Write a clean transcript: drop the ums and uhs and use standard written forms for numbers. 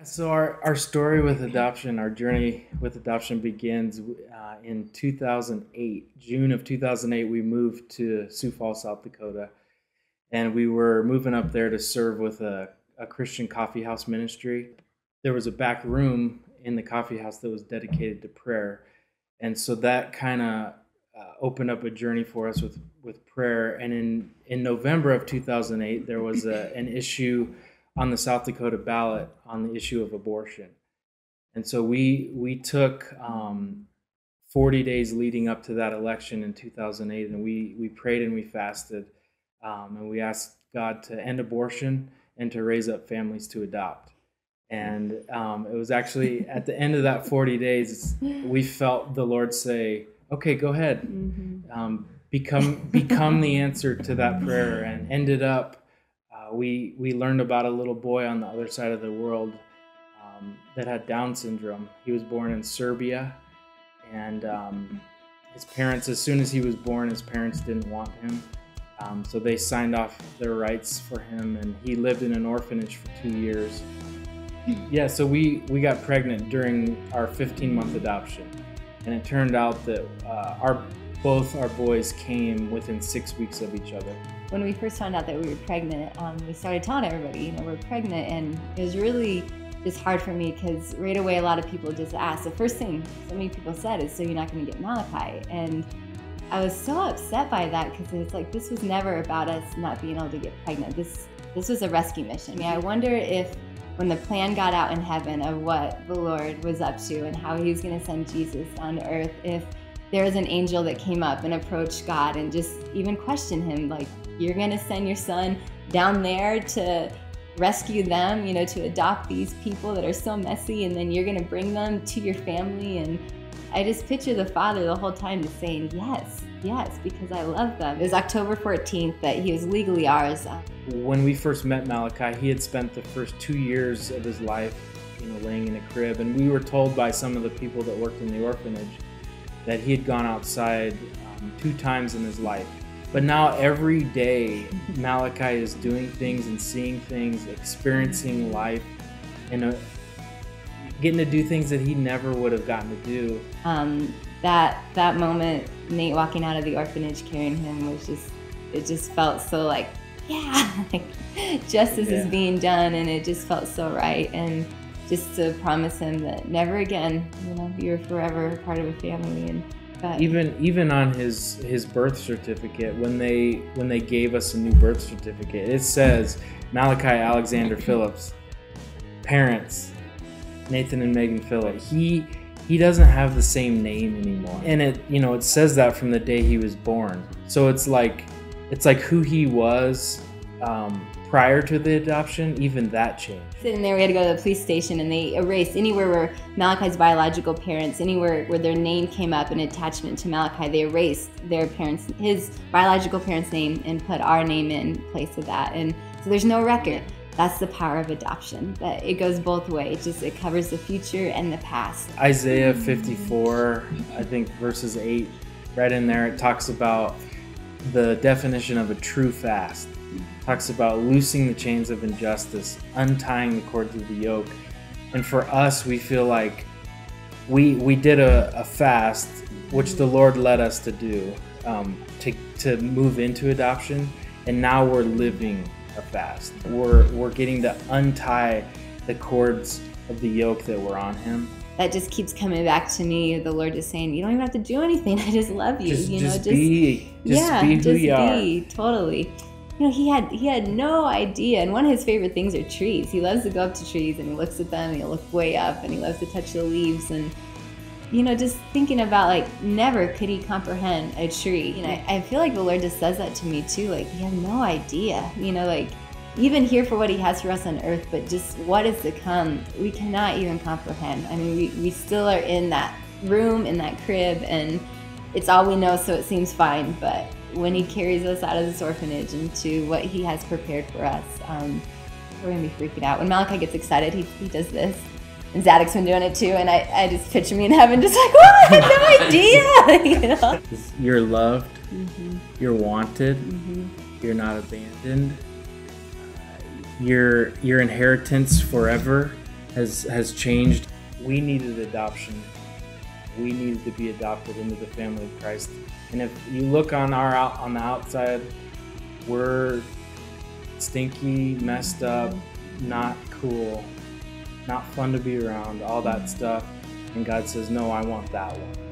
So our story with adoption, our journey with adoption begins in 2008. June of 2008, we moved to Sioux Falls, South Dakota, and we were moving up there to serve with a Christian coffee house ministry. There was a back room in the coffee house that was dedicated to prayer, and so that kind of opened up a journey for us with prayer. And in November of 2008, there was an issue on the South Dakota ballot on the issue of abortion. And so we took 40 days leading up to that election in 2008, and we prayed and we fasted, and we asked God to end abortion and to raise up families to adopt. And it was actually at the end of that 40 days, we felt the Lord say, okay, go ahead, become the answer to that prayer. And ended up, we learned about a little boy on the other side of the world that had Down syndrome. He was born in Serbia, and his parents, as soon as he was born, his parents didn't want him. So they signed off their rights for him, and he lived in an orphanage for 2 years. Yeah, so we got pregnant during our 15-month adoption, and it turned out that both our boys came within 6 weeks of each other. When we first found out that we were pregnant, we started telling everybody, we're pregnant, and it was really just hard for me because right away a lot of people just asked. The first thing so many people said is, so you're not going to get Malachi? And I was so upset by that because it's like this was never about us not being able to get pregnant. This was a rescue mission. I mean, I wonder if when the plan got out in heaven of what the Lord was up to and how he was going to send Jesus down to earth, if there was an angel that came up and approached God and just even questioned him, like, you're going to send your son down there to rescue them, to adopt these people that are so messy, and then you're going to bring them to your family. And I just picture the father the whole time just saying, yes, because I love them. It was October 14th that he was legally ours. When we first met Malachi, he had spent the first 2 years of his life, laying in a crib. And we were told by some of the people that worked in the orphanage that he had gone outside 2 times in his life. But now every day, Malachi is doing things and seeing things, experiencing life, and getting to do things that he never would have gotten to do. That moment, Nate walking out of the orphanage carrying him was it just felt so like, justice is being done, and it just felt so right. And just to promise him that never again, you're forever part of a family. And even on his birth certificate, when they gave us a new birth certificate, it says Malachi Alexander Phillips, parents Nathan and Megan Phillips. He doesn't have the same name anymore, and it says that from the day he was born. So it's like who he was prior to the adoption, even that changed. Sitting there, we had to go to the police station, and they erased anywhere where Malachi's biological parents, anywhere where their name came up in attachment to Malachi, they erased his biological parents' name and put our name in place of that. And so there's no record. That's the power of adoption, that it goes both ways. It covers the future and the past. Isaiah 54, I think verses 8, right in there, it talks about the definition of a true fast. Talks about loosing the chains of injustice, untying the cords of the yoke. And for us, we feel like we did a fast, which the Lord led us to do, to move into adoption, and now we're living a fast. We're getting to untie the cords of the yoke that were on him. That just keeps coming back to me. The Lord is saying, you don't even have to do anything. I just love you. Just be who you are. Totally. He had no idea. And one of his favorite things are trees. He loves to go up to trees, and he looks at them, and he'll look way up, and he loves to touch the leaves. And just thinking about, never could he comprehend a tree. I feel like the Lord just says that to me too. Like, you have no idea. Even here for what he has for us on earth, but just what is to come, we cannot even comprehend. I mean, we still are in that room, in that crib, and it's all we know, so it seems fine. But when he carries us out of this orphanage into what he has prepared for us, we're going to be freaking out. When Malachi gets excited, he does this. And Zadok's been doing it too, and I just picture me in heaven just like, oh, I had no idea! You're loved, you're wanted, you're not abandoned, your inheritance forever has changed. We needed adoption. We needed to be adopted into the family of Christ. And if you look on the outside, we're stinky, messed up, not cool, not fun to be around, all that stuff. And God says, no, I want that one.